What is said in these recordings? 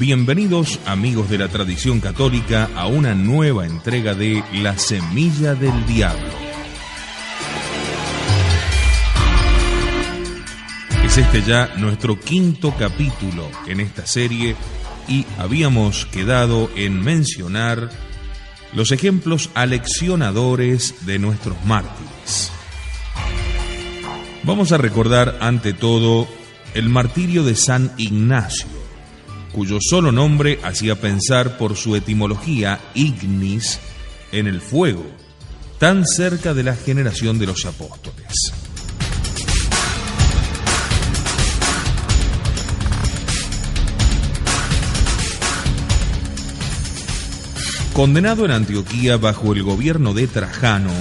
Bienvenidos, amigos de la tradición católica, a una nueva entrega de La Semilla del Diablo. Es este ya nuestro quinto capítulo en esta serie y habíamos quedado en mencionar los ejemplos aleccionadores de nuestros mártires. Vamos a recordar ante todo el martirio de San Ignacio, cuyo solo nombre hacía pensar por su etimología, ignis, en el fuego, tan cerca de la generación de los apóstoles. Condenado en Antioquía bajo el gobierno de Trajano,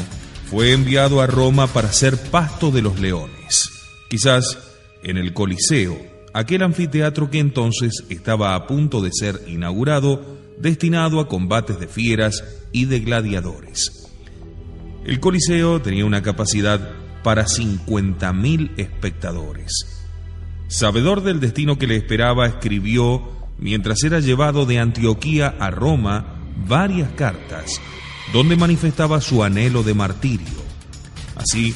fue enviado a Roma para ser pasto de los leones, quizás en el Coliseo, aquel anfiteatro que entonces estaba a punto de ser inaugurado, destinado a combates de fieras y de gladiadores. El Coliseo tenía una capacidad para 50.000 espectadores. Sabedor del destino que le esperaba, escribió, mientras era llevado de Antioquía a Roma, varias cartas donde manifestaba su anhelo de martirio. Así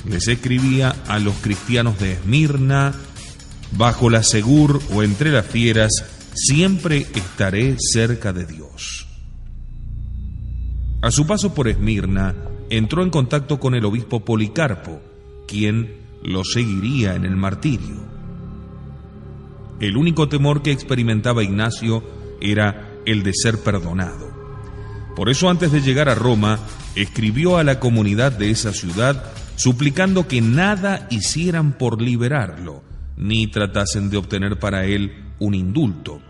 les escribía a los cristianos de Esmirna: bajo la segur o entre las fieras, siempre estaré cerca de Dios. A su paso por Esmirna, entró en contacto con el obispo Policarpo, quien lo seguiría en el martirio. El único temor que experimentaba Ignacio era el de ser perdonado. Por eso, antes de llegar a Roma, escribió a la comunidad de esa ciudad suplicando que nada hicieran por liberarlo, ni tratasen de obtener para él un indulto.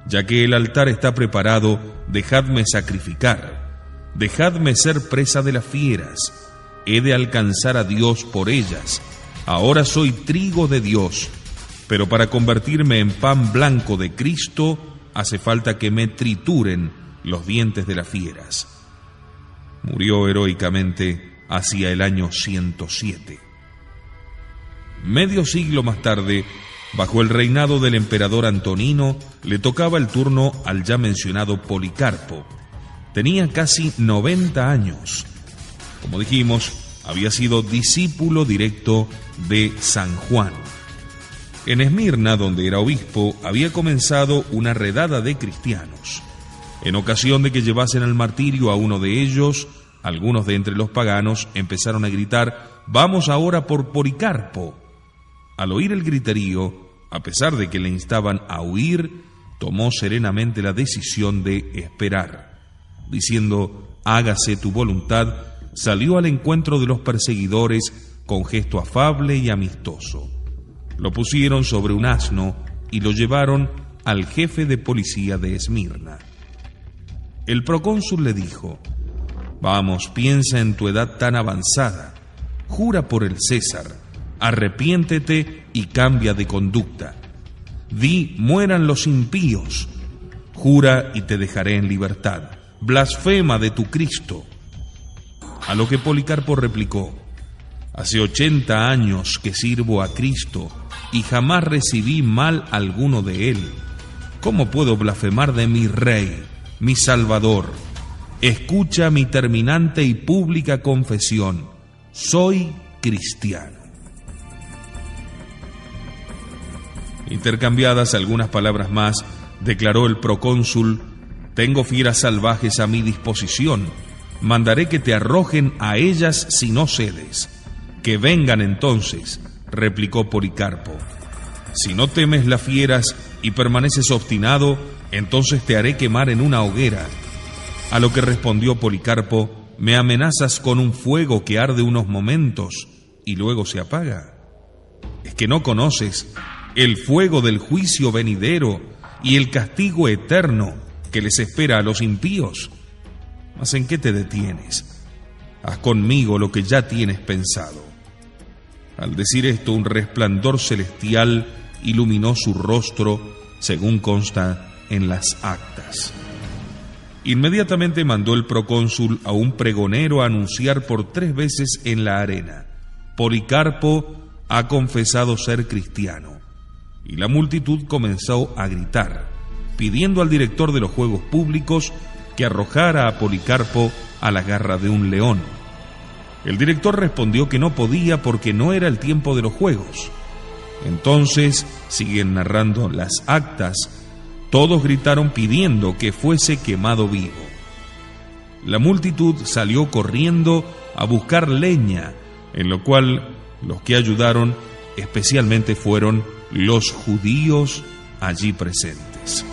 Ya que el altar está preparado, dejadme sacrificar, dejadme ser presa de las fieras, he de alcanzar a Dios por ellas. Ahora soy trigo de Dios, pero para convertirme en pan blanco de Cristo, hace falta que me trituren los dientes de las fieras. Murió heroicamente hacia el año 107. Medio siglo más tarde, bajo el reinado del emperador Antonino, le tocaba el turno al ya mencionado Policarpo. Tenía casi 90 años. Como dijimos, había sido discípulo directo de San Juan. En Esmirna, donde era obispo, había comenzado una redada de cristianos. En ocasión de que llevasen al martirio a uno de ellos, algunos de entre los paganos empezaron a gritar: «¡Vamos ahora por Policarpo!». Al oír el griterío, a pesar de que le instaban a huir, tomó serenamente la decisión de esperar. Diciendo: «Hágase tu voluntad», salió al encuentro de los perseguidores con gesto afable y amistoso. Lo pusieron sobre un asno y lo llevaron al jefe de policía de Esmirna. El procónsul le dijo: «Vamos, piensa en tu edad tan avanzada, jura por el César, arrepiéntete y cambia de conducta. Di: mueran los impíos, jura y te dejaré en libertad, blasfema de tu Cristo». A lo que Policarpo replicó: «Hace 80 años que sirvo a Cristo y jamás recibí mal alguno de él. ¿Cómo puedo blasfemar de mi Rey, mi Salvador? Escucha mi terminante y pública confesión: soy cristiano». Intercambiadas algunas palabras más, declaró el procónsul: «Tengo fieras salvajes a mi disposición. Mandaré que te arrojen a ellas si no cedes». «Que vengan entonces», replicó Policarpo. «Si no temes las fieras y permaneces obstinado, entonces te haré quemar en una hoguera». A lo que respondió Policarpo: «¿Me amenazas con un fuego que arde unos momentos y luego se apaga? ¿Es que no conoces el fuego del juicio venidero y el castigo eterno que les espera a los impíos? ¿Mas en qué te detienes? Haz conmigo lo que ya tienes pensado». Al decir esto, un resplandor celestial iluminó su rostro, según consta en las actas. Inmediatamente mandó el procónsul a un pregonero a anunciar por 3 veces en la arena: «Policarpo ha confesado ser cristiano». Y la multitud comenzó a gritar: pidiendo al director de los Juegos Públicos que arrojara a Policarpo a la garra de un león. El director respondió que no podía porque no era el tiempo de los juegos. Entonces, siguen narrando las actas, todos gritaron pidiendo que fuese quemado vivo. La multitud salió corriendo a buscar leña, en lo cual los que ayudaron especialmente fueron los judíos allí presentes.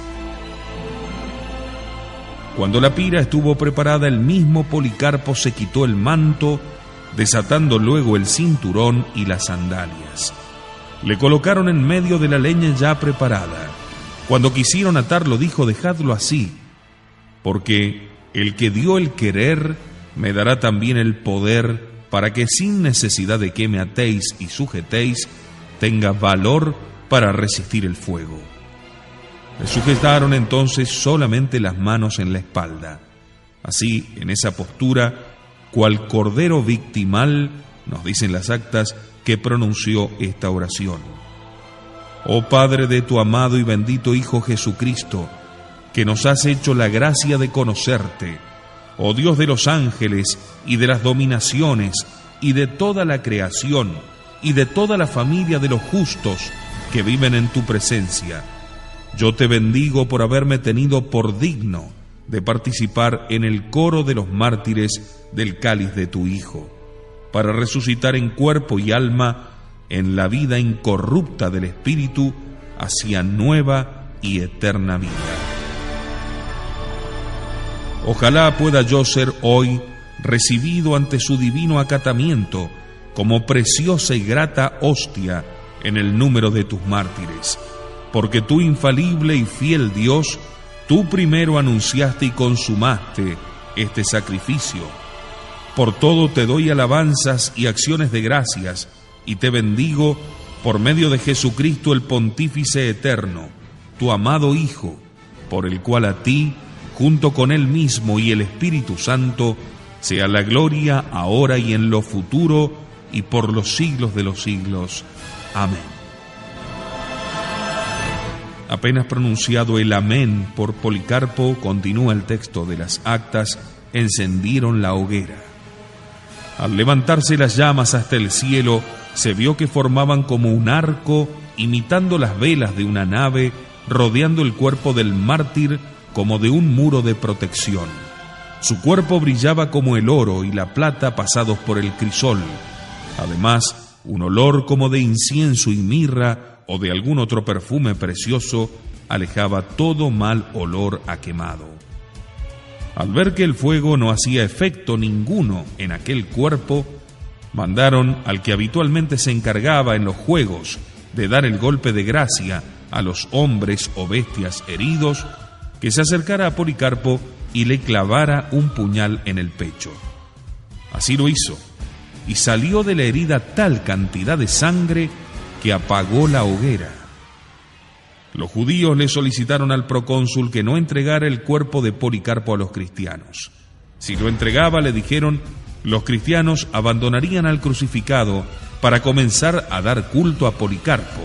Cuando la pira estuvo preparada, el mismo Policarpo se quitó el manto, desatando luego el cinturón y las sandalias. Le colocaron en medio de la leña ya preparada. Cuando quisieron atarlo, dijo: dejadlo así, porque el que dio el querer me dará también el poder para que sin necesidad de que me atéis y sujetéis, tenga valor para resistir el fuego. Le sujetaron entonces solamente las manos en la espalda. Así, en esa postura, cual cordero victimal, nos dicen las actas, que pronunció esta oración: Oh Padre de tu amado y bendito Hijo Jesucristo, que nos has hecho la gracia de conocerte, oh Dios de los ángeles y de las dominaciones y de toda la creación y de toda la familia de los justos que viven en tu presencia. Yo te bendigo por haberme tenido por digno de participar en el coro de los mártires del cáliz de tu Hijo, para resucitar en cuerpo y alma en la vida incorrupta del Espíritu hacia nueva y eterna vida. Ojalá pueda yo ser hoy recibido ante su divino acatamiento como preciosa y grata hostia en el número de tus mártires, porque tú, infalible y fiel Dios, tú primero anunciaste y consumaste este sacrificio. Por todo te doy alabanzas y acciones de gracias, y te bendigo por medio de Jesucristo, el Pontífice eterno, tu amado Hijo, por el cual a ti, junto con Él mismo y el Espíritu Santo, sea la gloria ahora y en lo futuro y por los siglos de los siglos. Amén. Apenas pronunciado el amén por Policarpo, continúa el texto de las actas: encendieron la hoguera. Al levantarse las llamas hasta el cielo, se vio que formaban como un arco, imitando las velas de una nave, rodeando el cuerpo del mártir como de un muro de protección. Su cuerpo brillaba como el oro y la plata pasados por el crisol. Además, un olor como de incienso y mirra o de algún otro perfume precioso alejaba todo mal olor a quemado. Al ver que el fuego no hacía efecto ninguno en aquel cuerpo, mandaron al que habitualmente se encargaba en los juegos de dar el golpe de gracia a los hombres o bestias heridos, que se acercara a Policarpo y le clavara un puñal en el pecho. Así lo hizo, y salió de la herida tal cantidad de sangre que apagó la hoguera. Los judíos le solicitaron al procónsul que no entregara el cuerpo de Policarpo a los cristianos. Si lo entregaba, le dijeron, los cristianos abandonarían al crucificado para comenzar a dar culto a Policarpo.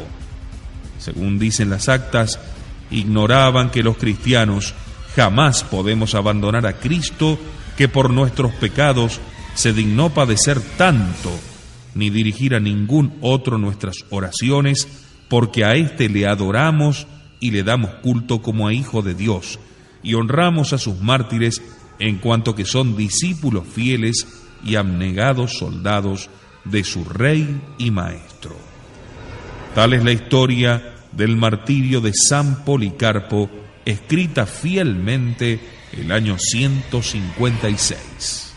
Según dicen las actas, ignoraban que los cristianos jamás podemos abandonar a Cristo, que por nuestros pecados se dignó padecer tanto, ni dirigir a ningún otro nuestras oraciones, porque a éste le adoramos y le damos culto como a Hijo de Dios, y honramos a sus mártires en cuanto que son discípulos fieles y abnegados soldados de su Rey y Maestro. Tal es la historia del martirio de San Policarpo, escrita fielmente el año 156.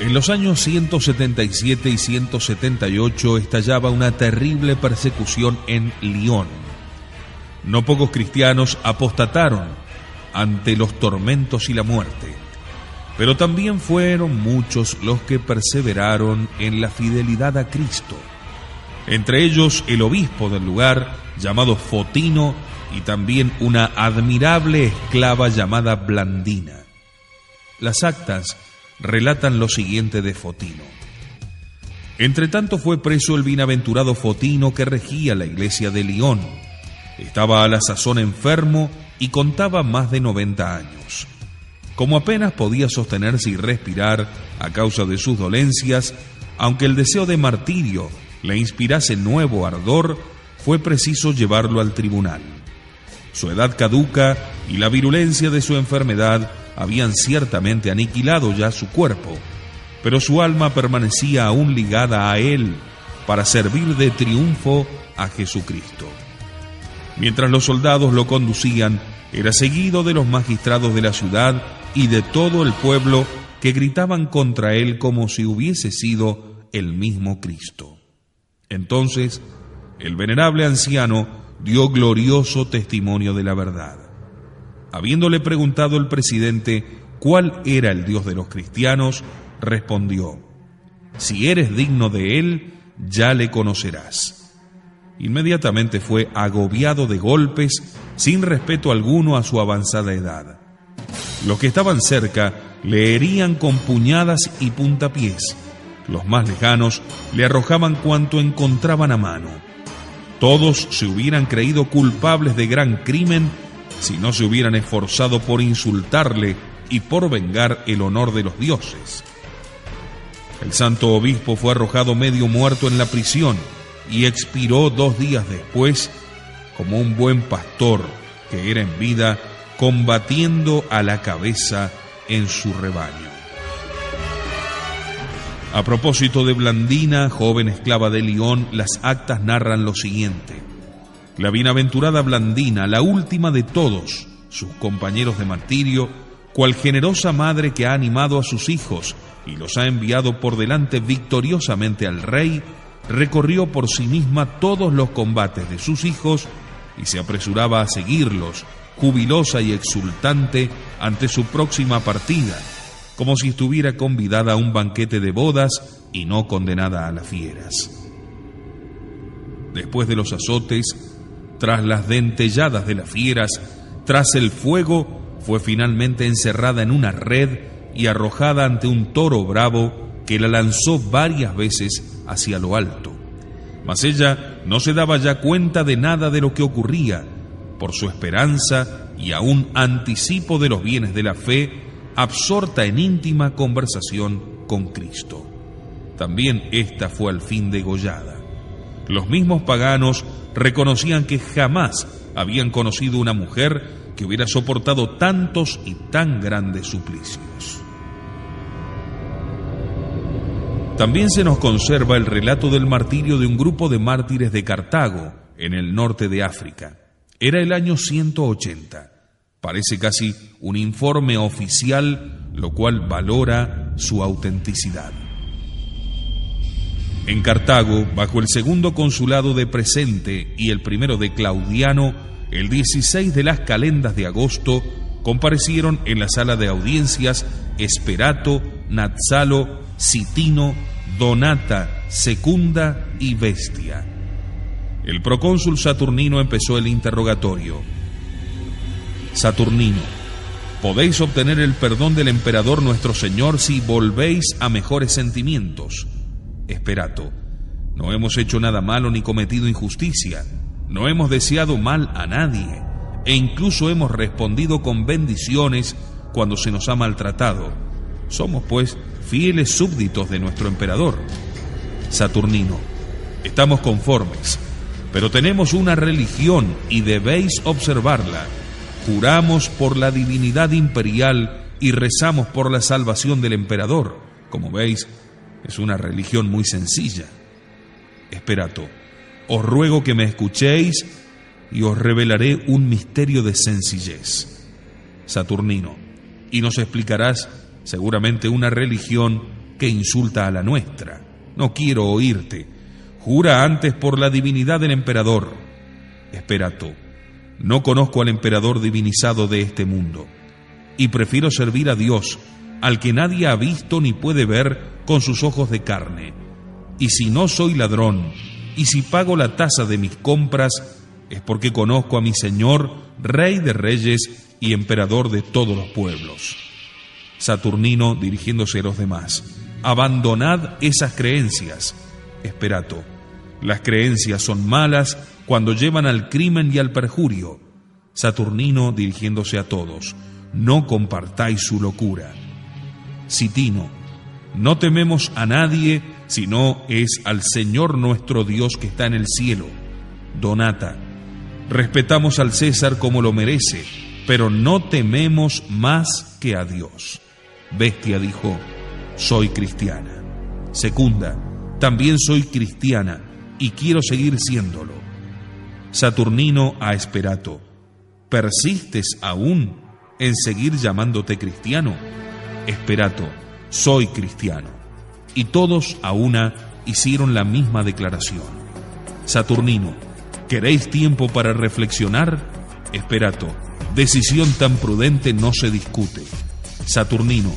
En los años 177 y 178 estallaba una terrible persecución en Lyon. No pocos cristianos apostataron ante los tormentos y la muerte. pero también fueron muchos los que perseveraron en la fidelidad a Cristo. Entre ellos el obispo del lugar, llamado Fotino, y también una admirable esclava llamada Blandina. Las actas relatan lo siguiente de Fotino. Entretanto fue preso el bienaventurado Fotino, que regía la iglesia de Lyon. Estaba a la sazón enfermo y contaba más de 90 años. Como apenas podía sostenerse y respirar a causa de sus dolencias, aunque el deseo de martirio le inspirase nuevo ardor, fue preciso llevarlo al tribunal. Su edad caduca y la virulencia de su enfermedad habían ciertamente aniquilado ya su cuerpo, pero su alma permanecía aún ligada a él para servir de triunfo a Jesucristo. Mientras los soldados lo conducían, era seguido de los magistrados de la ciudad y de todo el pueblo, que gritaban contra él como si hubiese sido el mismo Cristo. Entonces, el venerable anciano dio glorioso testimonio de la verdad. Habiéndole preguntado el presidente cuál era el Dios de los cristianos, respondió: si eres digno de él, ya le conocerás. Inmediatamente fue agobiado de golpes, sin respeto alguno a su avanzada edad. Los que estaban cerca le herían con puñadas y puntapiés. Los más lejanos le arrojaban cuanto encontraban a mano. Todos se hubieran creído culpables de gran crimen si no se hubieran esforzado por insultarle y por vengar el honor de los dioses. El santo obispo fue arrojado medio muerto en la prisión y expiró 2 días después, como un buen pastor que era en vida, combatiendo a la cabeza en su rebaño. A propósito de Blandina, joven esclava de Lyon, las actas narran lo siguiente. La bienaventurada Blandina, la última de todos sus compañeros de martirio, cual generosa madre que ha animado a sus hijos y los ha enviado por delante victoriosamente al rey, recorrió por sí misma todos los combates de sus hijos y se apresuraba a seguirlos, jubilosa y exultante ante su próxima partida, como si estuviera convidada a un banquete de bodas y no condenada a las fieras. Después de los azotes, tras las dentelladas de las fieras, tras el fuego, fue finalmente encerrada en una red y arrojada ante un toro bravo que la lanzó varias veces hacia lo alto. Mas ella no se daba ya cuenta de nada de lo que ocurría, por su esperanza y aún anticipo de los bienes de la fe, absorta en íntima conversación con Cristo. También ésta fue al fin degollada. Los mismos paganos reconocían que jamás habían conocido una mujer que hubiera soportado tantos y tan grandes suplicios. También se nos conserva el relato del martirio de un grupo de mártires de Cartago, en el norte de África. Era el año 180. Parece casi un informe oficial, lo cual valora su autenticidad. En Cartago, bajo el segundo consulado de Presente y el primero de Claudiano, el 16 de las calendas de agosto, comparecieron en la sala de audiencias Esperato, Nazzalo, Citino, Donata, Secunda y Bestia. El procónsul Saturnino empezó el interrogatorio. Saturnino: podéis obtener el perdón del emperador nuestro señor si volvéis a mejores sentimientos. Esperato: no hemos hecho nada malo ni cometido injusticia, no hemos deseado mal a nadie, e incluso hemos respondido con bendiciones cuando se nos ha maltratado. Somos, pues, fieles súbditos de nuestro emperador. Saturnino: estamos conformes, pero tenemos una religión y debéis observarla. Juramos por la divinidad imperial y rezamos por la salvación del emperador. Como veis, es una religión muy sencilla. Esperato: os ruego que me escuchéis y os revelaré un misterio de sencillez. Saturnino: y nos explicarás seguramente una religión que insulta a la nuestra. No quiero oírte. Jura antes por la divinidad del emperador. Esperato: no conozco al emperador divinizado de este mundo, y prefiero servir a Dios al que nadie ha visto ni puede ver con sus ojos de carne. Y si no soy ladrón, y si pago la tasa de mis compras, es porque conozco a mi Señor, Rey de reyes y Emperador de todos los pueblos. Saturnino, dirigiéndose a los demás: abandonad esas creencias. Esperato: las creencias son malas cuando llevan al crimen y al perjurio. Saturnino, dirigiéndose a todos: no compartáis su locura. Citino: no tememos a nadie, sino es al Señor nuestro Dios que está en el cielo. Donata: respetamos al César como lo merece, pero no tememos más que a Dios. Bestia dijo: soy cristiana. Secunda: también soy cristiana y quiero seguir siéndolo. Saturnino a Esperato: ¿persistes aún en seguir llamándote cristiano? Esperato: soy cristiano. Y todos a una hicieron la misma declaración. Saturnino: ¿queréis tiempo para reflexionar? Esperato: decisión tan prudente no se discute. Saturnino: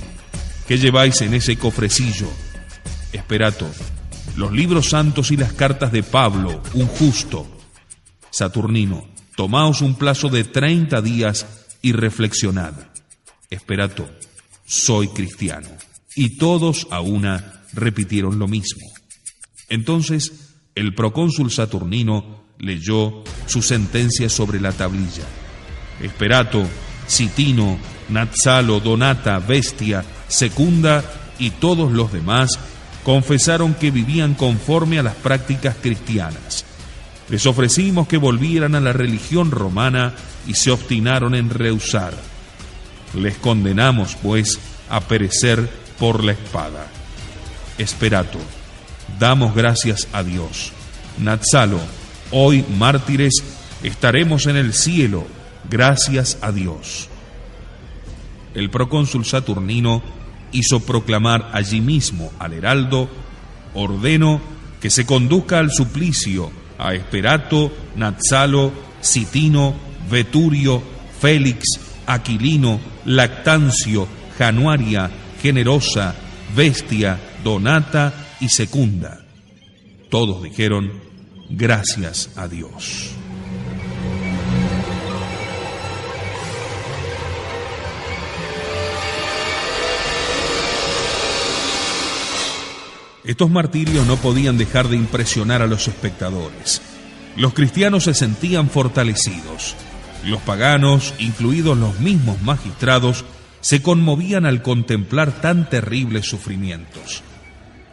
¿qué lleváis en ese cofrecillo? Esperato: los libros santos y las cartas de Pablo, un justo. Saturnino: tomaos un plazo de 30 días y reflexionad. Esperato: soy cristiano. Y todos a una repitieron lo mismo. Entonces el procónsul Saturnino leyó su sentencia sobre la tablilla. Esperato, Citino, Natsalo, Donata, Bestia, Secunda y todos los demás confesaron que vivían conforme a las prácticas cristianas. Les ofrecimos que volvieran a la religión romana y se obstinaron en rehusar. Les condenamos, pues, a perecer por la espada. Esperato: damos gracias a Dios. Natsalo: hoy, mártires, estaremos en el cielo, gracias a Dios. El procónsul Saturnino hizo proclamar allí mismo al heraldo: ordeno que se conduzca al suplicio a Esperato, Natsalo, Citino, Veturio, Félix, Aquilino, Lactancio, Januaria, Generosa, Bestia, Donata y Secunda. Todos dijeron: gracias a Dios. Estos martirios no podían dejar de impresionar a los espectadores. Los cristianos se sentían fortalecidos. Los paganos, incluidos los mismos magistrados, se conmovían al contemplar tan terribles sufrimientos.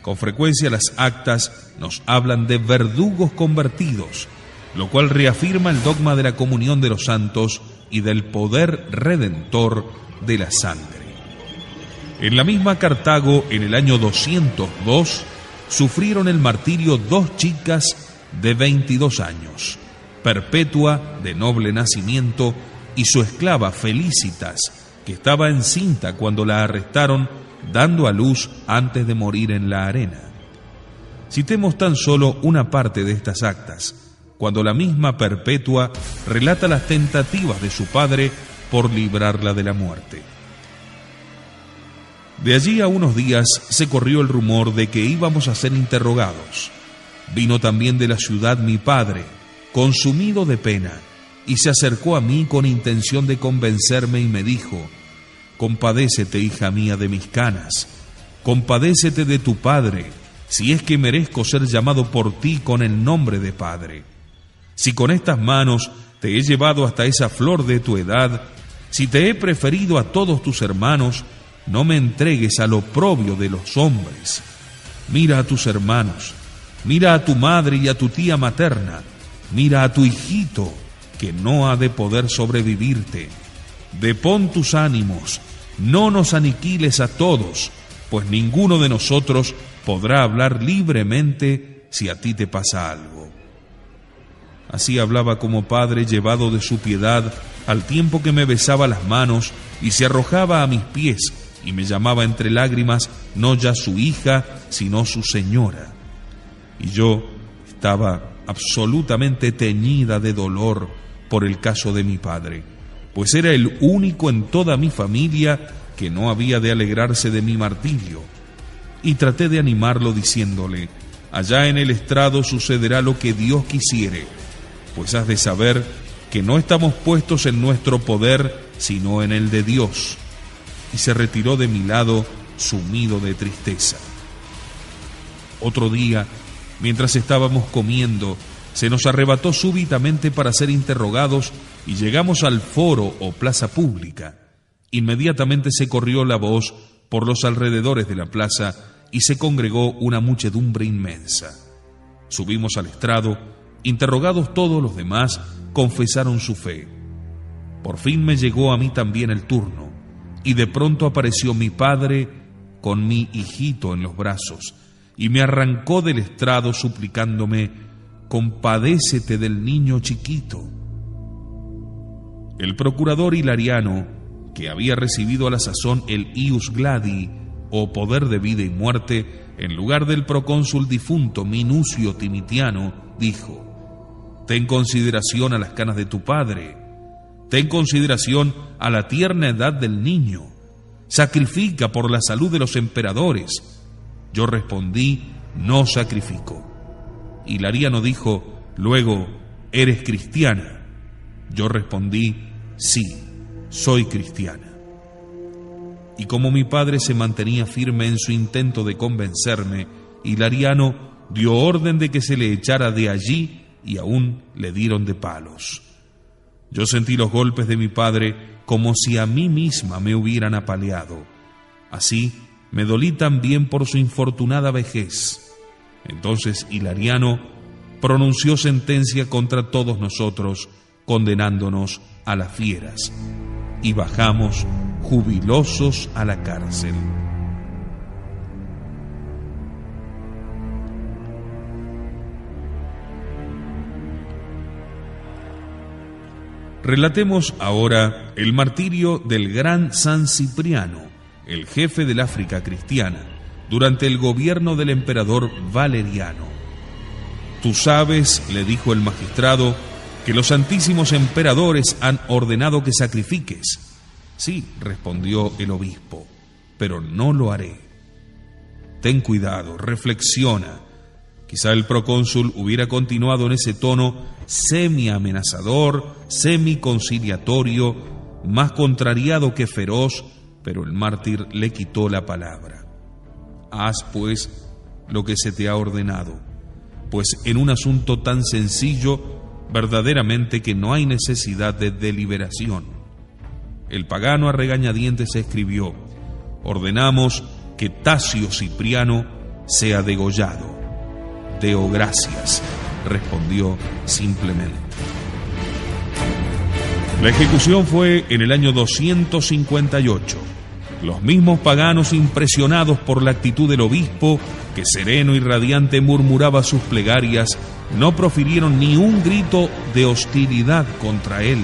Con frecuencia las actas nos hablan de verdugos convertidos, lo cual reafirma el dogma de la comunión de los santos y del poder redentor de la sangre. En la misma Cartago, en el año 202, sufrieron el martirio 2 chicas de 22 años, Perpetua, de noble nacimiento, y su esclava Felicitas, que estaba encinta cuando la arrestaron, dando a luz antes de morir en la arena. Citemos tan solo una parte de estas actas, cuando la misma Perpetua relata las tentativas de su padre por librarla de la muerte. De allí a unos días se corrió el rumor de que íbamos a ser interrogados. Vino también de la ciudad mi padre, consumido de pena, y se acercó a mí con intención de convencerme y me dijo: compadécete, hija mía, de mis canas, compadécete de tu padre, si es que merezco ser llamado por ti con el nombre de padre. Si con estas manos te he llevado hasta esa flor de tu edad, si te he preferido a todos tus hermanos, no me entregues al oprobio de los hombres. Mira a tus hermanos, mira a tu madre y a tu tía materna, mira a tu hijito, que no ha de poder sobrevivirte. Depón tus ánimos, no nos aniquiles a todos, pues ninguno de nosotros podrá hablar libremente si a ti te pasa algo. Así hablaba como padre llevado de su piedad, al tiempo que me besaba las manos y se arrojaba a mis pies y me llamaba entre lágrimas no ya su hija, sino su señora. Y yo estaba absolutamente teñida de dolor por el caso de mi padre, pues era el único en toda mi familia que no había de alegrarse de mi martirio, y traté de animarlo diciéndole: allá en el estrado sucederá lo que Dios quisiere, pues has de saber que no estamos puestos en nuestro poder, sino en el de Dios. Y se retiró de mi lado, sumido de tristeza. Otro día, mientras estábamos comiendo, se nos arrebató súbitamente para ser interrogados y llegamos al foro o plaza pública. Inmediatamente se corrió la voz por los alrededores de la plaza y se congregó una muchedumbre inmensa. Subimos al estrado, interrogados todos los demás, confesaron su fe. Por fin me llegó a mí también el turno, y de pronto apareció mi padre con mi hijito en los brazos, y me arrancó del estrado suplicándome: compadécete del niño chiquito. El procurador Hilariano, que había recibido a la sazón el ius gladi, o poder de vida y muerte, en lugar del procónsul difunto Minucio Timitiano, dijo: ten consideración a las canas de tu padre, ten consideración a la tierna edad del niño, sacrifica por la salud de los emperadores. Yo respondí: no sacrifico. Hilariano dijo: luego, ¿eres cristiana? Yo respondí: sí, soy cristiana. Y como mi padre se mantenía firme en su intento de convencerme, Hilariano dio orden de que se le echara de allí y aún le dieron de palos. Yo sentí los golpes de mi padre como si a mí misma me hubieran apaleado. Así me dolí también por su infortunada vejez. Entonces Hilariano pronunció sentencia contra todos nosotros, condenándonos a las fieras, y bajamos jubilosos a la cárcel. Relatemos ahora el martirio del gran San Cipriano, el jefe del África cristiana, durante el gobierno del emperador Valeriano. Tú sabes, le dijo el magistrado, que los santísimos emperadores han ordenado que sacrifiques. Sí, respondió el obispo, pero no lo haré. Ten cuidado, reflexiona. Quizá el procónsul hubiera continuado en ese tono semi-amenazador, semi-conciliatorio, más contrariado que feroz, pero el mártir le quitó la palabra. Haz, pues, lo que se te ha ordenado, pues en un asunto tan sencillo, verdaderamente que no hay necesidad de deliberación. El pagano a regañadientes escribió: ordenamos que Tasio Cipriano sea degollado. Deo gracias, respondió simplemente. La ejecución fue en el año 258. Los mismos paganos, impresionados por la actitud del obispo, que sereno y radiante murmuraba sus plegarias, no profirieron ni un grito de hostilidad contra él.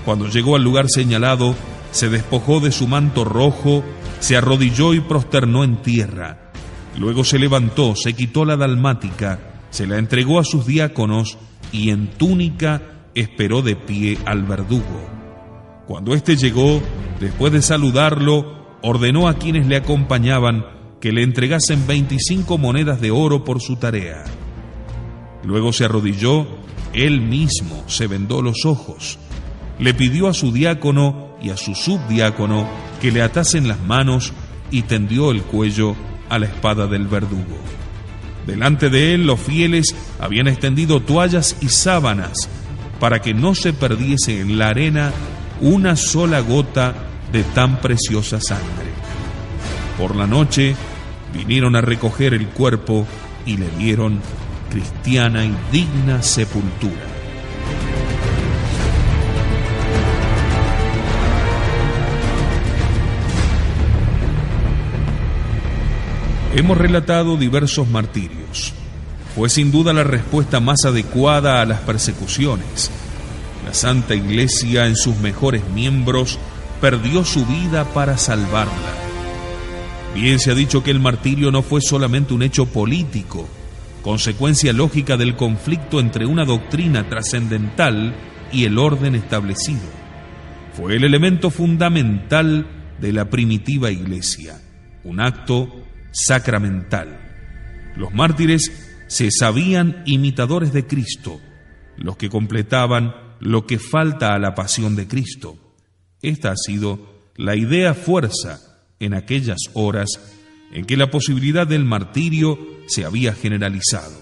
Cuando llegó al lugar señalado, se despojó de su manto rojo, se arrodilló y prosternó en tierra. Luego se levantó, se quitó la dalmática, se la entregó a sus diáconos y en túnica esperó de pie al verdugo. Cuando éste llegó, después de saludarlo, ordenó a quienes le acompañaban que le entregasen 25 monedas de oro por su tarea. Luego se arrodilló, él mismo se vendó los ojos, le pidió a su diácono y a su subdiácono que le atasen las manos y tendió el cuello a la espada del verdugo. Delante de él los fieles habían extendido toallas y sábanas para que no se perdiese en la arena una sola gota de tan preciosa sangre. Por la noche vinieron a recoger el cuerpo y le dieron cristiana y digna sepultura. Hemos relatado diversos martirios. Fue sin duda la respuesta más adecuada a las persecuciones. La Santa Iglesia, en sus mejores miembros, perdió su vida para salvarla. Bien se ha dicho que el martirio no fue solamente un hecho político, consecuencia lógica del conflicto entre una doctrina trascendental y el orden establecido. Fue el elemento fundamental de la primitiva iglesia, un acto sacramental. Los mártires se sabían imitadores de Cristo, los que completaban lo que falta a la pasión de Cristo. Esta ha sido la idea fuerza en aquellas horas en que la posibilidad del martirio se había generalizado.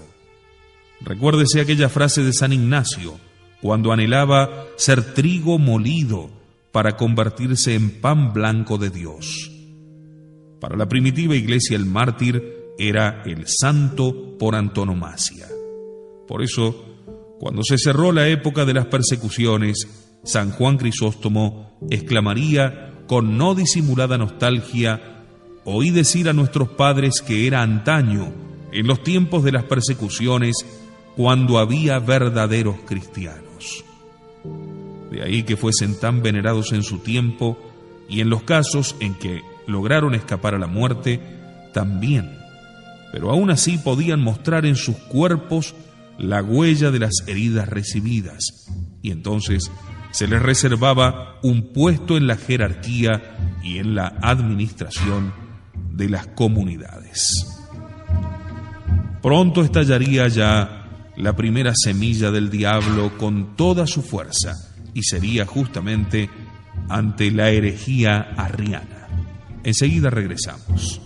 Recuérdese aquella frase de San Ignacio, cuando anhelaba ser trigo molido para convertirse en pan blanco de Dios. Para la primitiva iglesia el mártir era el santo por antonomasia. Por eso, cuando se cerró la época de las persecuciones, San Juan Crisóstomo exclamaría con no disimulada nostalgia: oí decir a nuestros padres que era antaño, en los tiempos de las persecuciones, cuando había verdaderos cristianos. De ahí que fuesen tan venerados en su tiempo, y en los casos en que lograron escapar a la muerte, también. Pero aún así podían mostrar en sus cuerpos la huella de las heridas recibidas, y entonces se les reservaba un puesto en la jerarquía y en la administración de las comunidades. Pronto estallaría ya la primera semilla del diablo con toda su fuerza, y sería justamente ante la herejía arriana. Enseguida regresamos.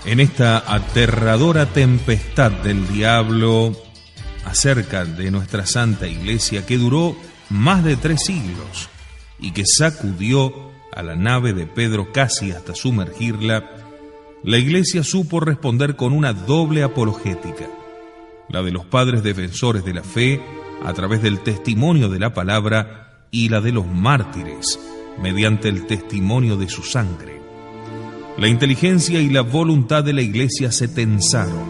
En esta aterradora tempestad del diablo acerca de nuestra Santa Iglesia, que duró más de 3 siglos y que sacudió a la nave de Pedro casi hasta sumergirla, la Iglesia supo responder con una doble apologética: la de los padres defensores de la fe a través del testimonio de la palabra, y la de los mártires mediante el testimonio de su sangre. La inteligencia y la voluntad de la Iglesia se tensaron.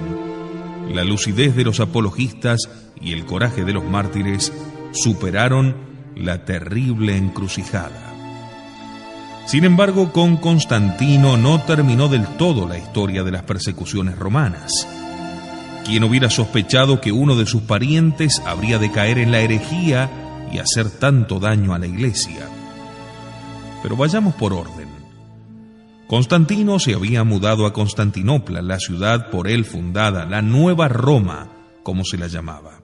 La lucidez de los apologistas y el coraje de los mártires superaron la terrible encrucijada. Sin embargo, con Constantino no terminó del todo la historia de las persecuciones romanas. ¿Quién hubiera sospechado que uno de sus parientes habría de caer en la herejía y hacer tanto daño a la Iglesia? Pero vayamos por orden. Constantino se había mudado a Constantinopla, la ciudad por él fundada, la Nueva Roma, como se la llamaba.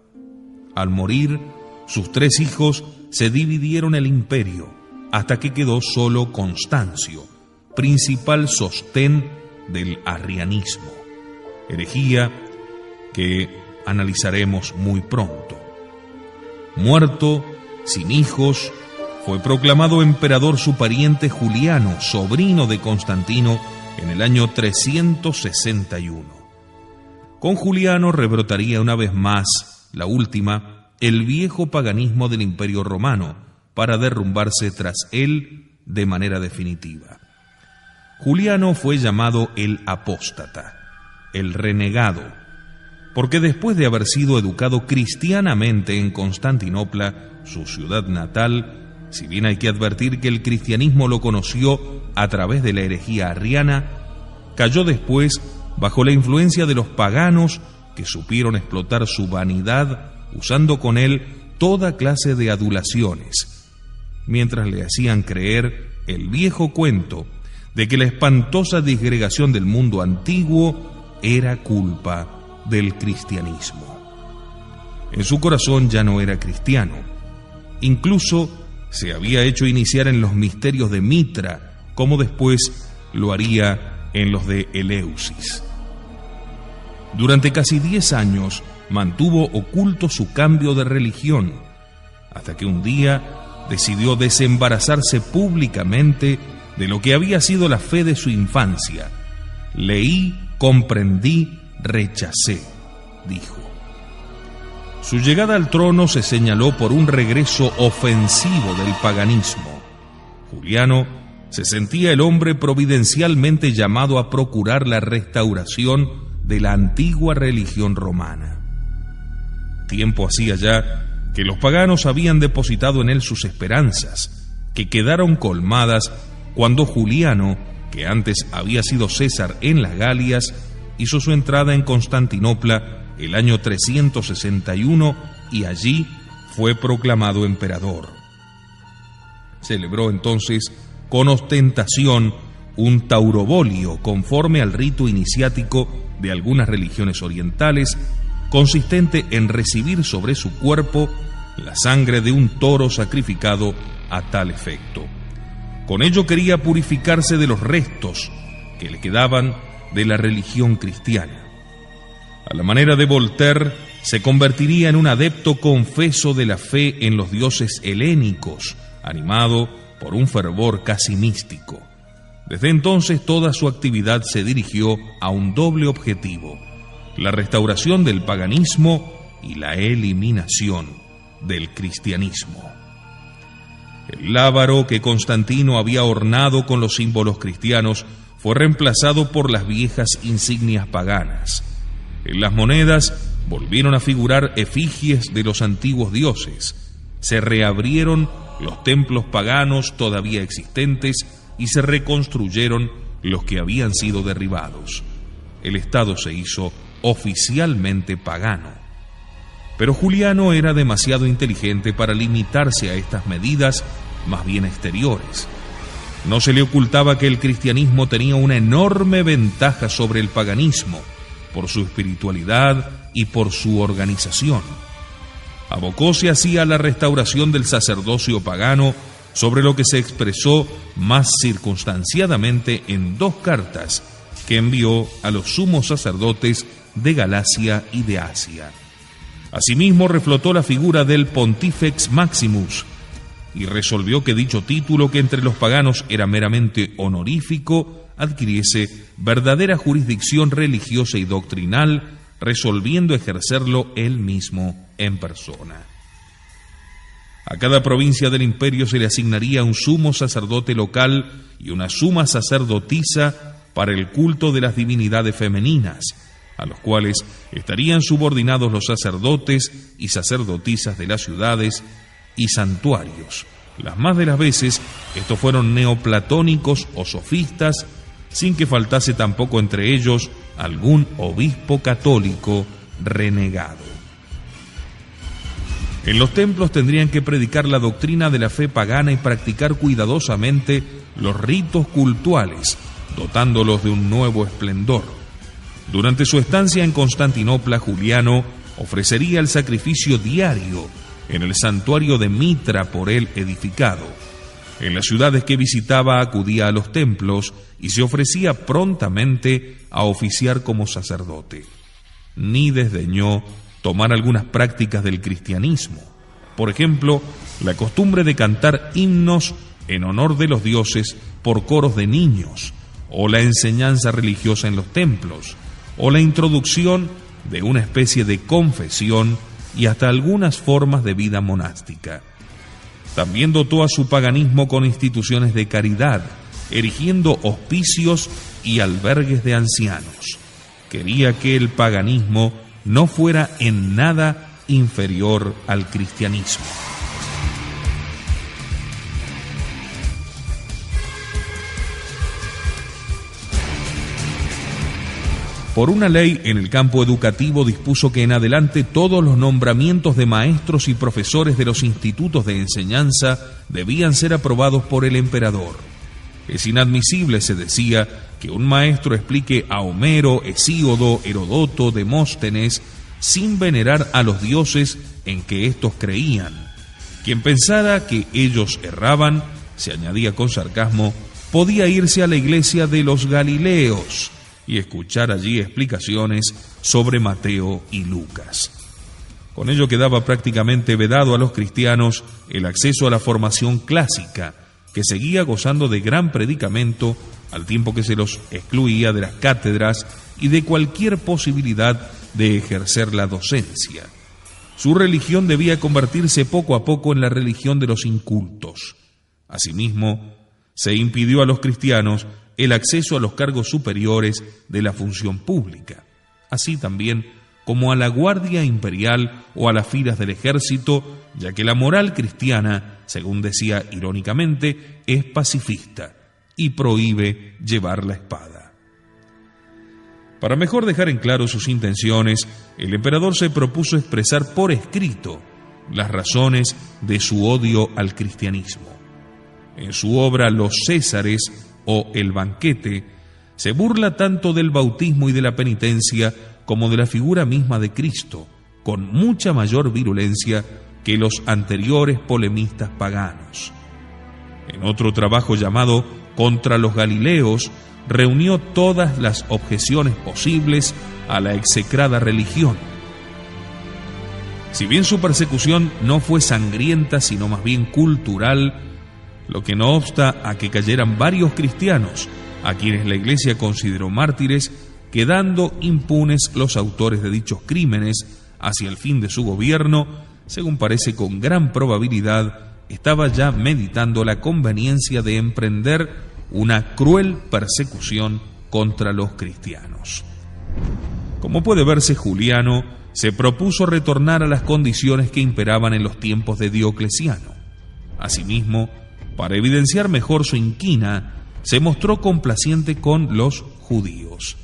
Al morir, sus 3 hijos se dividieron el imperio, hasta que quedó solo Constancio, principal sostén del arrianismo, herejía que analizaremos muy pronto. Muerto, sin hijos, fue proclamado emperador su pariente Juliano, sobrino de Constantino, en el año 361. Con Juliano rebrotaría una vez más, la última, el viejo paganismo del Imperio Romano, para derrumbarse tras él de manera definitiva. Juliano fue llamado el apóstata, el renegado, porque después de haber sido educado cristianamente en Constantinopla, su ciudad natal, si bien hay que advertir que el cristianismo lo conoció a través de la herejía arriana, cayó después bajo la influencia de los paganos que supieron explotar su vanidad usando con él toda clase de adulaciones, mientras le hacían creer el viejo cuento de que la espantosa disgregación del mundo antiguo era culpa del cristianismo. En su corazón ya no era cristiano. Incluso se había hecho iniciar en los misterios de Mitra, como después lo haría en los de Eleusis. Durante casi 10 años mantuvo oculto su cambio de religión, hasta que un día decidió desembarazarse públicamente de lo que había sido la fe de su infancia. Leí, comprendí, rechacé, dijo. Su llegada al trono se señaló por un regreso ofensivo del paganismo. Juliano se sentía el hombre providencialmente llamado a procurar la restauración de la antigua religión romana. Tiempo hacía ya que los paganos habían depositado en él sus esperanzas, que quedaron colmadas cuando Juliano, que antes había sido César en las Galias, hizo su entrada en Constantinopla el año 361 y allí fue proclamado emperador. Celebró entonces con ostentación un taurobolio conforme al rito iniciático de algunas religiones orientales, consistente en recibir sobre su cuerpo la sangre de un toro sacrificado a tal efecto. Con ello quería purificarse de los restos que le quedaban de la religión cristiana. A la manera de Voltaire, se convertiría en un adepto confeso de la fe en los dioses helénicos, animado por un fervor casi místico. Desde entonces toda su actividad se dirigió a un doble objetivo: la restauración del paganismo y la eliminación del cristianismo. El lábaro que Constantino había ornado con los símbolos cristianos fue reemplazado por las viejas insignias paganas. En las monedas volvieron a figurar efigies de los antiguos dioses. Se reabrieron los templos paganos todavía existentes y se reconstruyeron los que habían sido derribados. El Estado se hizo oficialmente pagano. Pero Juliano era demasiado inteligente para limitarse a estas medidas más bien exteriores. No se le ocultaba que el cristianismo tenía una enorme ventaja sobre el paganismo, por su espiritualidad y por su organización. Abocóse así a la restauración del sacerdocio pagano, sobre lo que se expresó más circunstanciadamente en 2 cartas que envió a los sumos sacerdotes de Galacia y de Asia. Asimismo reflotó la figura del Pontifex Maximus y resolvió que dicho título, que entre los paganos era meramente honorífico, adquiriese verdadera jurisdicción religiosa y doctrinal, resolviendo ejercerlo él mismo en persona. A cada provincia del imperio se le asignaría un sumo sacerdote local y una suma sacerdotisa para el culto de las divinidades femeninas, a los cuales estarían subordinados los sacerdotes y sacerdotisas de las ciudades y santuarios. Las más de las veces estos fueron neoplatónicos o sofistas, sin que faltase tampoco entre ellos algún obispo católico renegado. En los templos tendrían que predicar la doctrina de la fe pagana y practicar cuidadosamente los ritos cultuales, dotándolos de un nuevo esplendor. Durante su estancia en Constantinopla, Juliano ofrecería el sacrificio diario en el santuario de Mitra por él edificado. En las ciudades que visitaba acudía a los templos y se ofrecía prontamente a oficiar como sacerdote. Ni desdeñó tomar algunas prácticas del cristianismo. Por ejemplo, la costumbre de cantar himnos en honor de los dioses por coros de niños, o la enseñanza religiosa en los templos, o la introducción de una especie de confesión y hasta algunas formas de vida monástica. También dotó a su paganismo con instituciones de caridad, erigiendo hospicios y albergues de ancianos. Quería que el paganismo no fuera en nada inferior al cristianismo. Por una ley en el campo educativo dispuso que en adelante todos los nombramientos de maestros y profesores de los institutos de enseñanza debían ser aprobados por el emperador. Es inadmisible, se decía, que un maestro explique a Homero, Hesíodo, Herodoto, Demóstenes, sin venerar a los dioses en que éstos creían. Quien pensara que ellos erraban, se añadía con sarcasmo, podía irse a la iglesia de los Galileos y escuchar allí explicaciones sobre Mateo y Lucas. Con ello quedaba prácticamente vedado a los cristianos el acceso a la formación clásica, que seguía gozando de gran predicamento, al tiempo que se los excluía de las cátedras y de cualquier posibilidad de ejercer la docencia. Su religión debía convertirse poco a poco en la religión de los incultos. Asimismo, se impidió a los cristianos el acceso a los cargos superiores de la función pública, así también como a la guardia imperial o a las filas del ejército, ya que la moral cristiana, según decía irónicamente, es pacifista y prohíbe llevar la espada. Para mejor dejar en claro sus intenciones, el emperador se propuso expresar por escrito las razones de su odio al cristianismo. En su obra Los Césares o El Banquete, se burla tanto del bautismo y de la penitencia como de la figura misma de Cristo, con mucha mayor virulencia que los anteriores polemistas paganos. En otro trabajo llamado Contra los Galileos, reunió todas las objeciones posibles a la execrada religión. Si bien su persecución no fue sangrienta, sino más bien cultural, lo que no obsta a que cayeran varios cristianos, a quienes la Iglesia consideró mártires, quedando impunes los autores de dichos crímenes. Hacia el fin de su gobierno, según parece con gran probabilidad, estaba ya meditando la conveniencia de emprender una cruel persecución contra los cristianos. Como puede verse, Juliano se propuso retornar a las condiciones que imperaban en los tiempos de Diocleciano. Asimismo, para evidenciar mejor su inquina, se mostró complaciente con los judíos,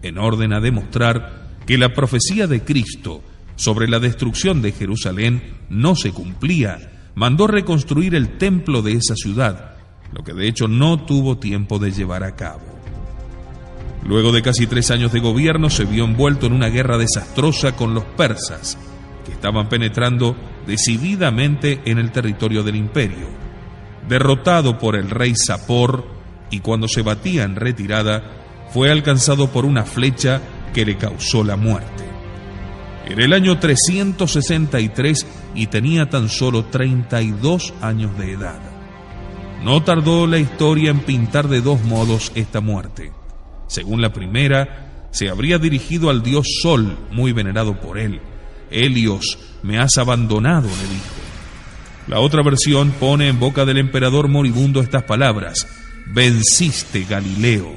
en orden a demostrar que la profecía de Cristo sobre la destrucción de Jerusalén no se cumplía. Mandó reconstruir el templo de esa ciudad, lo que de hecho no tuvo tiempo de llevar a cabo. Luego de casi 3 años de gobierno, se vio envuelto en una guerra desastrosa con los persas, que estaban penetrando decididamente en el territorio del imperio. Derrotado por el rey Sapor, y cuando se batía en retirada, fue alcanzado por una flecha que le causó la muerte. Era el año 363 y tenía tan solo 32 años de edad. No tardó la historia en pintar de 2 modos esta muerte. Según la primera, se habría dirigido al dios Sol, muy venerado por él. Helios, me has abandonado, le dijo. La otra versión pone en boca del emperador moribundo estas palabras: venciste, Galileo.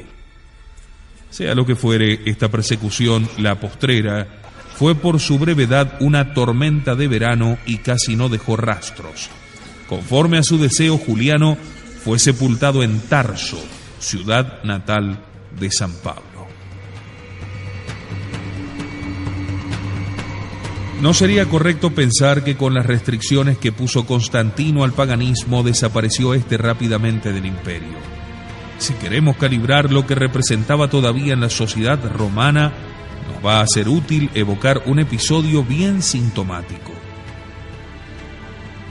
Sea lo que fuere, esta persecución, la postrera, fue por su brevedad una tormenta de verano y casi no dejó rastros. Conforme a su deseo, Juliano fue sepultado en Tarso, ciudad natal de San Pablo. No sería correcto pensar que con las restricciones que puso Constantino al paganismo desapareció este rápidamente del imperio. Si queremos calibrar lo que representaba todavía en la sociedad romana, nos va a ser útil evocar un episodio bien sintomático.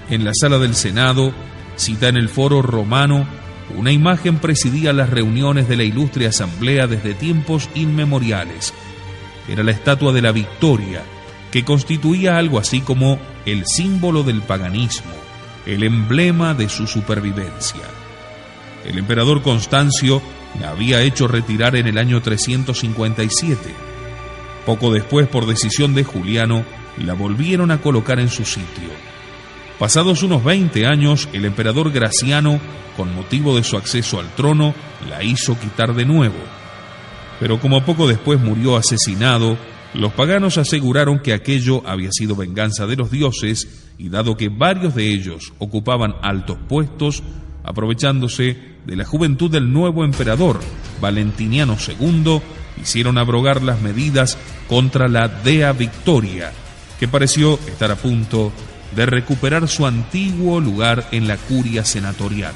En la sala del Senado, cita en el Foro Romano, una imagen presidía las reuniones de la ilustre asamblea desde tiempos inmemoriales. Era la estatua de la Victoria, que constituía algo así como el símbolo del paganismo, el emblema de su supervivencia. El emperador Constancio la había hecho retirar en el año 357. Poco después, por decisión de Juliano, la volvieron a colocar en su sitio. Pasados unos 20 años, el emperador Graciano, con motivo de su acceso al trono, la hizo quitar de nuevo. Pero como poco después murió asesinado, los paganos aseguraron que aquello había sido venganza de los dioses, y dado que varios de ellos ocupaban altos puestos, aprovechándose de la juventud del nuevo emperador, Valentiniano II, hicieron abrogar las medidas contra la Dea Victoria, que pareció estar a punto de recuperar su antiguo lugar en la curia senatorial.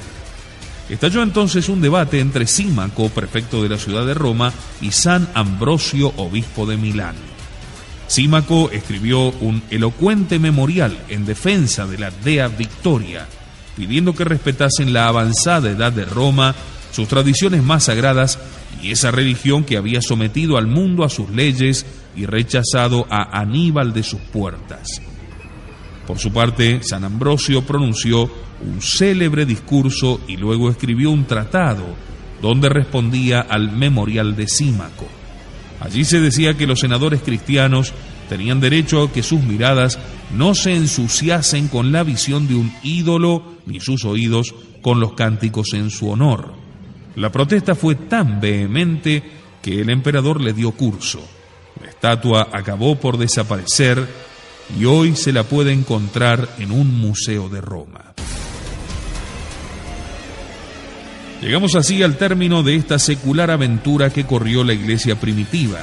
Estalló entonces un debate entre Símaco, prefecto de la ciudad de Roma, y San Ambrosio, obispo de Milán. Símaco escribió un elocuente memorial en defensa de la Dea Victoria, pidiendo que respetasen la avanzada edad de Roma, sus tradiciones más sagradas y esa religión que había sometido al mundo a sus leyes y rechazado a Aníbal de sus puertas. Por su parte, San Ambrosio pronunció un célebre discurso y luego escribió un tratado donde respondía al memorial de Símaco. Allí se decía que los senadores cristianos tenían derecho a que sus miradas no se ensuciasen con la visión de un ídolo ni sus oídos con los cánticos en su honor. La protesta fue tan vehemente que el emperador le dio curso. La estatua acabó por desaparecer y hoy se la puede encontrar en un museo de Roma. Llegamos así al término de esta secular aventura que corrió la iglesia primitiva.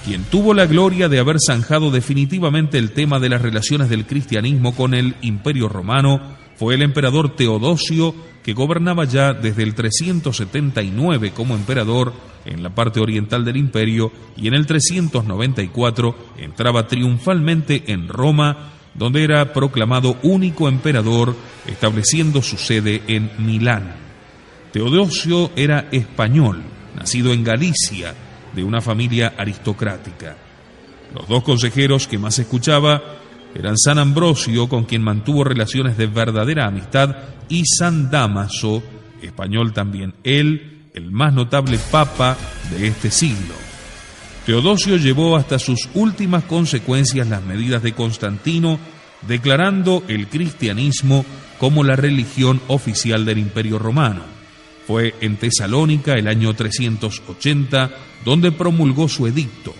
Quien tuvo la gloria de haber zanjado definitivamente el tema de las relaciones del cristianismo con el Imperio Romano fue el emperador Teodosio, que gobernaba ya desde el 379 como emperador en la parte oriental del imperio, y en el 394 entraba triunfalmente en Roma, donde era proclamado único emperador, estableciendo su sede en Milán. Teodosio era español, nacido en Galicia, de una familia aristocrática. Los dos consejeros que más escuchaba eran San Ambrosio, con quien mantuvo relaciones de verdadera amistad, y San Dámaso, español también él, el más notable papa de este siglo. Teodosio llevó hasta sus últimas consecuencias las medidas de Constantino, declarando el cristianismo como la religión oficial del Imperio Romano. Fue en Tesalónica el año 380 donde promulgó su edicto.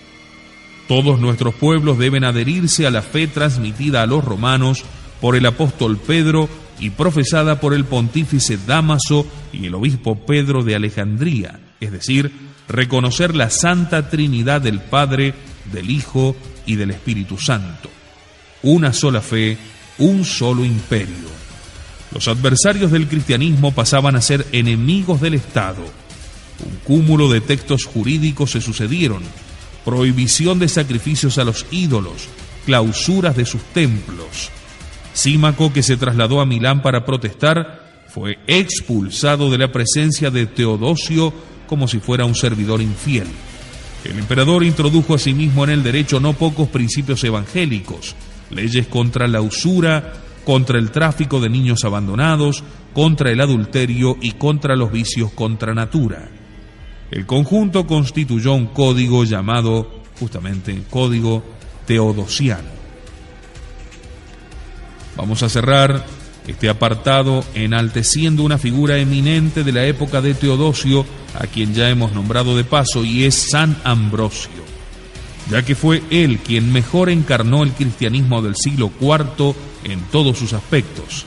Todos nuestros pueblos deben adherirse a la fe transmitida a los romanos por el apóstol Pedro y profesada por el pontífice Dámaso y el obispo Pedro de Alejandría, es decir, reconocer la Santa Trinidad del Padre, del Hijo y del Espíritu Santo. Una sola fe, un solo imperio. Los adversarios del cristianismo pasaban a ser enemigos del Estado. Un cúmulo de textos jurídicos se sucedieron: prohibición de sacrificios a los ídolos, clausuras de sus templos. Símaco, que se trasladó a Milán para protestar, fue expulsado de la presencia de Teodosio como si fuera un servidor infiel. El emperador introdujo asimismo en el derecho no pocos principios evangélicos, leyes contra la usura, contra el tráfico de niños abandonados, contra el adulterio y contra los vicios contra natura. El conjunto constituyó un código llamado justamente Código Teodosiano. Vamos a cerrar este apartado enalteciendo una figura eminente de la época de Teodosio, a quien ya hemos nombrado de paso, y es San Ambrosio, ya que fue él quien mejor encarnó el cristianismo del siglo IV en todos sus aspectos.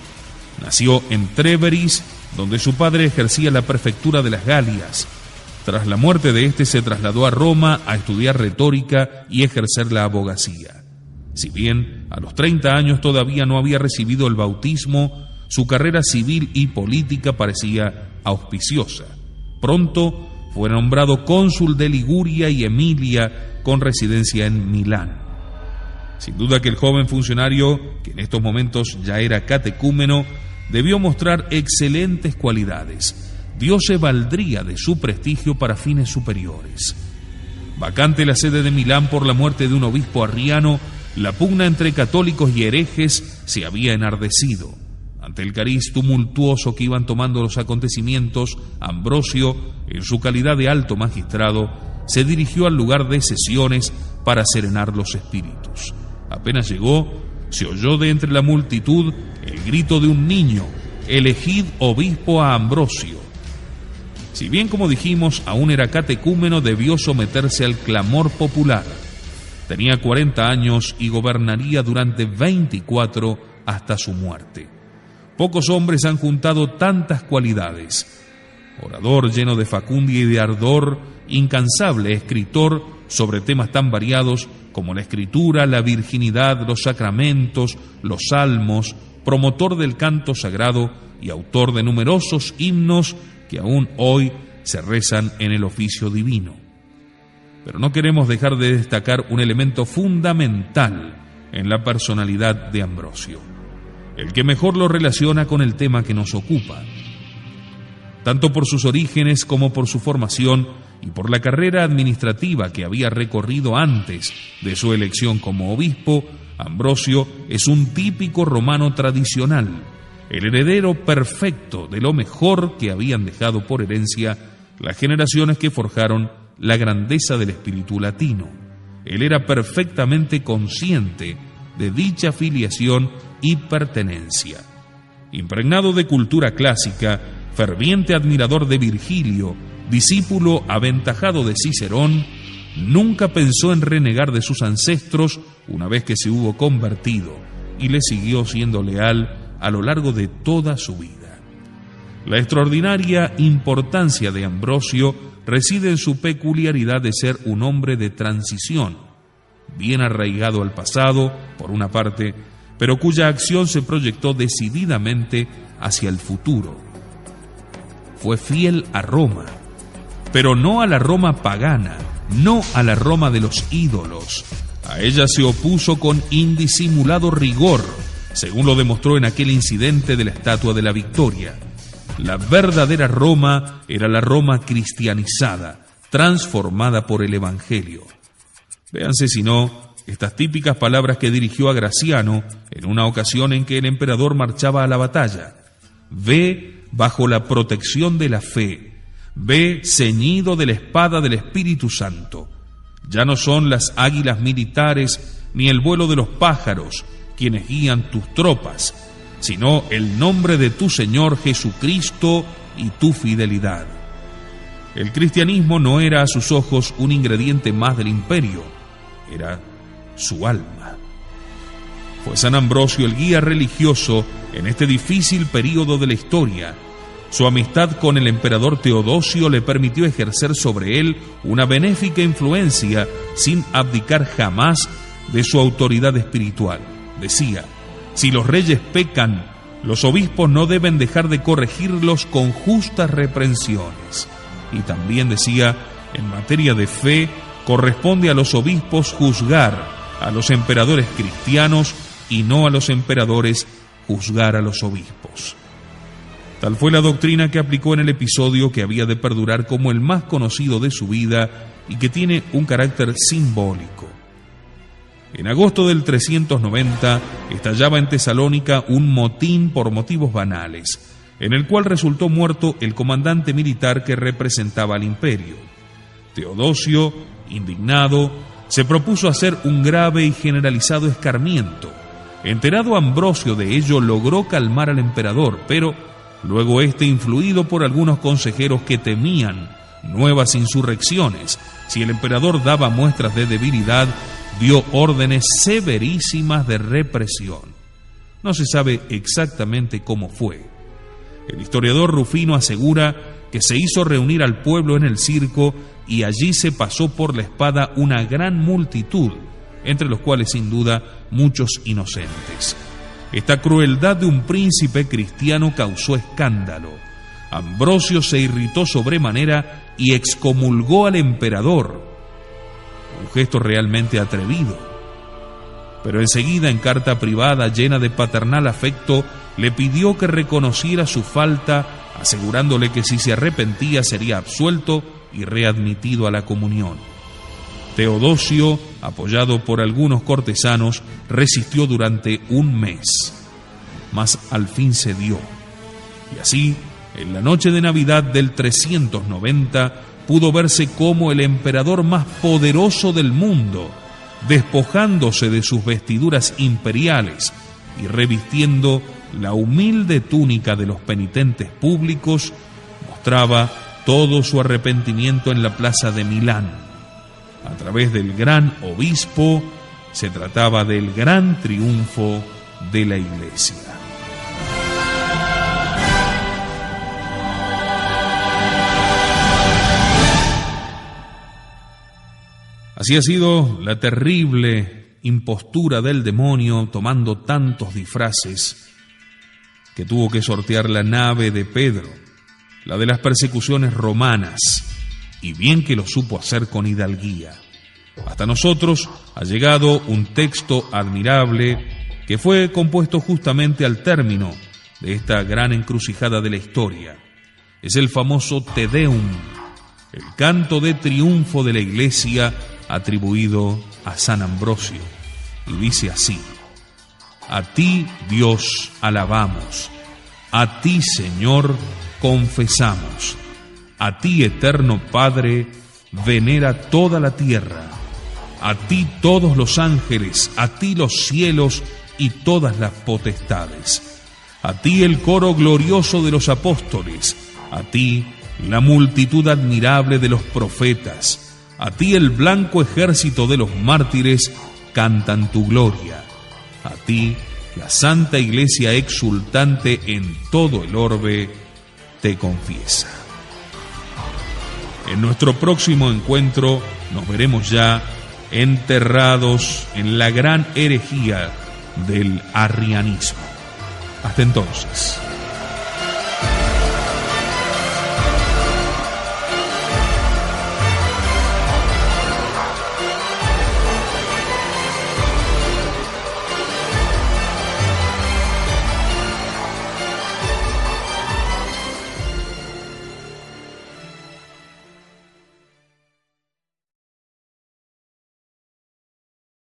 Nació en Tréveris, donde su padre ejercía la prefectura de las Galias. Tras la muerte de este se trasladó a Roma a estudiar retórica y ejercer la abogacía. Si bien a los 30 años todavía no había recibido el bautismo, su carrera civil y política parecía auspiciosa. Pronto fue nombrado cónsul de Liguria y Emilia, con residencia en Milán. Sin duda que el joven funcionario, que en estos momentos ya era catecúmeno, debió mostrar excelentes cualidades. Dios se valdría de su prestigio para fines superiores. Vacante la sede de Milán por la muerte de un obispo arriano, la pugna entre católicos y herejes se había enardecido. Ante el cariz tumultuoso que iban tomando los acontecimientos, Ambrosio, en su calidad de alto magistrado, se dirigió al lugar de sesiones para serenar los espíritus. Apenas llegó, se oyó de entre la multitud el grito de un niño: «Elegid obispo a Ambrosio». Si bien, como dijimos, aún era catecúmeno, debió someterse al clamor popular. Tenía 40 años y gobernaría durante 24 hasta su muerte. Pocos hombres han juntado tantas cualidades. Orador lleno de facundia y de ardor, incansable escritor sobre temas tan variados como la escritura, la virginidad, los sacramentos, los salmos, promotor del canto sagrado y autor de numerosos himnos que aún hoy se rezan en el oficio divino. Pero no queremos dejar de destacar un elemento fundamental en la personalidad de Ambrosio, el que mejor lo relaciona con el tema que nos ocupa. Tanto por sus orígenes como por su formación y por la carrera administrativa que había recorrido antes de su elección como obispo, Ambrosio es un típico romano tradicional, el heredero perfecto de lo mejor que habían dejado por herencia las generaciones que forjaron la grandeza del espíritu latino. Él era perfectamente consciente de dicha filiación y pertenencia. Impregnado de cultura clásica, ferviente admirador de Virgilio, discípulo aventajado de Cicerón, nunca pensó en renegar de sus ancestros una vez que se hubo convertido, y le siguió siendo leal a lo largo de toda su vida. La extraordinaria importancia de Ambrosio reside en su peculiaridad de ser un hombre de transición, bien arraigado al pasado, por una parte, pero cuya acción se proyectó decididamente hacia el futuro. Fue fiel a Roma, pero no a la Roma pagana, no a la Roma de los ídolos. A ella se opuso con indisimulado rigor, según lo demostró en aquel incidente de la Estatua de la Victoria. La verdadera Roma era la Roma cristianizada, transformada por el Evangelio. Véanse, si no, estas típicas palabras que dirigió a Graciano en una ocasión en que el emperador marchaba a la batalla. Ve bajo la protección de la fe, ve ceñido de la espada del Espíritu Santo. Ya no son las águilas militares ni el vuelo de los pájaros quienes guían tus tropas, sino el nombre de tu Señor Jesucristo y tu fidelidad. El cristianismo no era a sus ojos un ingrediente más del imperio, era su alma. Fue San Ambrosio el guía religioso en este difícil período de la historia. Su amistad con el emperador Teodosio le permitió ejercer sobre él una benéfica influencia sin abdicar jamás de su autoridad espiritual. Decía: si los reyes pecan, los obispos no deben dejar de corregirlos con justas reprensiones. Y también decía: en materia de fe, corresponde a los obispos juzgar a los emperadores cristianos y no a los emperadores juzgar a los obispos. Tal fue la doctrina que aplicó en el episodio que había de perdurar como el más conocido de su vida y que tiene un carácter simbólico. En agosto del 390 estallaba en Tesalónica un motín por motivos banales, en el cual resultó muerto el comandante militar que representaba al imperio. Teodosio, indignado, se propuso hacer un grave y generalizado escarmiento. Enterado Ambrosio de ello, logró calmar al emperador, pero luego éste, influido por algunos consejeros que temían nuevas insurrecciones si el emperador daba muestras de debilidad, dio órdenes severísimas de represión. No se sabe exactamente cómo fue. El historiador Rufino asegura que se hizo reunir al pueblo en el circo y allí se pasó por la espada una gran multitud, entre los cuales sin duda muchos inocentes. Esta crueldad de un príncipe cristiano causó escándalo. Ambrosio se irritó sobremanera y excomulgó al emperador, un gesto realmente atrevido. Pero enseguida, en carta privada llena de paternal afecto, le pidió que reconociera su falta, asegurándole que si se arrepentía sería absuelto y readmitido a la comunión. Teodosio, apoyado por algunos cortesanos, resistió durante un mes, mas al fin cedió. Y así, en la noche de Navidad del 390, pudo verse cómo el emperador más poderoso del mundo, despojándose de sus vestiduras imperiales y revistiendo la humilde túnica de los penitentes públicos, mostraba todo su arrepentimiento en la plaza de Milán. A través del gran obispo se trataba del gran triunfo de la Iglesia. Así ha sido la terrible impostura del demonio, tomando tantos disfraces, que tuvo que sortear la nave de Pedro, la de las persecuciones romanas, y bien que lo supo hacer con hidalguía. Hasta nosotros ha llegado un texto admirable que fue compuesto justamente al término de esta gran encrucijada de la historia. Es el famoso Te Deum, el canto de triunfo de la Iglesia atribuido a San Ambrosio, y dice así: a ti, Dios, alabamos, a ti, Señor, confesamos, a ti, eterno Padre, venera toda la tierra, a ti todos los ángeles, a ti los cielos y todas las potestades, a ti el coro glorioso de los apóstoles, a ti la multitud admirable de los profetas, a ti el blanco ejército de los mártires cantan tu gloria, a ti la Santa Iglesia exultante en todo el orbe te confiesa. En nuestro próximo encuentro nos veremos ya enterrados en la gran herejía del arrianismo. Hasta entonces.